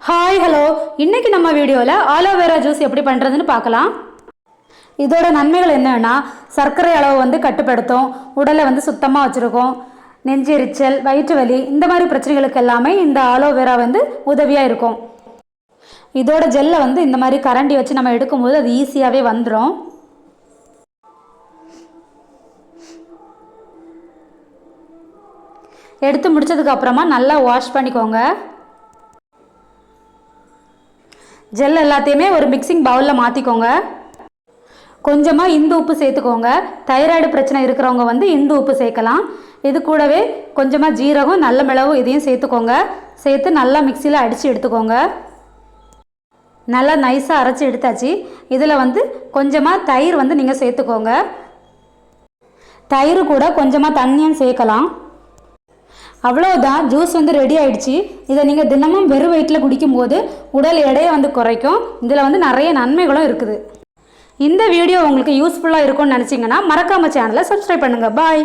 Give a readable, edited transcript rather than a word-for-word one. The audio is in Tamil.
ஹாய் ஹலோ, இன்றைக்கி நம்ம வீடியோவில் ஆலோவேரா ஜூஸ் எப்படி பண்ணுறதுன்னு பார்க்கலாம். இதோட நன்மைகள் என்னன்னா, சர்க்கரை அளவு கட்டுப்படுத்தும், உடலை சுத்தமாக வச்சுருக்கோம், நெஞ்செரிச்சல், வயிற்று வலி இந்த மாதிரி பிரச்சனைகளுக்கு எல்லாமே இந்த ஆலோவேரா உதவியாக இருக்கும். இதோட ஜெல்லை இந்த மாதிரி கரண்டி வச்சு நம்ம எடுக்கும்போது அது ஈஸியாகவே வந்துடும். எடுத்து முடித்ததுக்கு அப்புறமா நல்லா வாஷ் பண்ணிக்கோங்க. ஜெல் எல்லாத்தையுமே ஒரு மிக்சிங் பவுலில் மாற்றிக்கோங்க. கொஞ்சமாக இந்து உப்பு சேர்த்துக்கோங்க. தைராய்டு பிரச்சனை இருக்கிறவங்க இந்து உப்பு சேர்க்கலாம். இது கூடவே கொஞ்சமாக ஜீரகம், நல்ல மிளகு இதையும் சேர்த்துக்கோங்க. சேர்த்து நல்லா மிக்சியில் அடித்து எடுத்துக்கோங்க. நல்லா நைஸாக அரைச்சி எடுத்தாச்சு. இதில் கொஞ்சமாக தயிர் நீங்கள் சேர்த்துக்கோங்க. தயிர் கூட கொஞ்சமாக தண்ணியும் சேர்க்கலாம். அவ்வளோதான், ஜூஸ் ரெடி ஆகிடுச்சு. இதை நீங்கள் தினமும் வெறும் வயிற்றில் குடிக்கும்போது உடல் எடையை குறைக்கும். இதில் நிறைய நன்மைகளும் இருக்குது. இந்த வீடியோ உங்களுக்கு யூஸ்ஃபுல்லாக இருக்கும்னு நினச்சிங்கன்னா மறக்காமல் சேனலை சப்ஸ்கிரைப் பண்ணுங்கள். பாய்.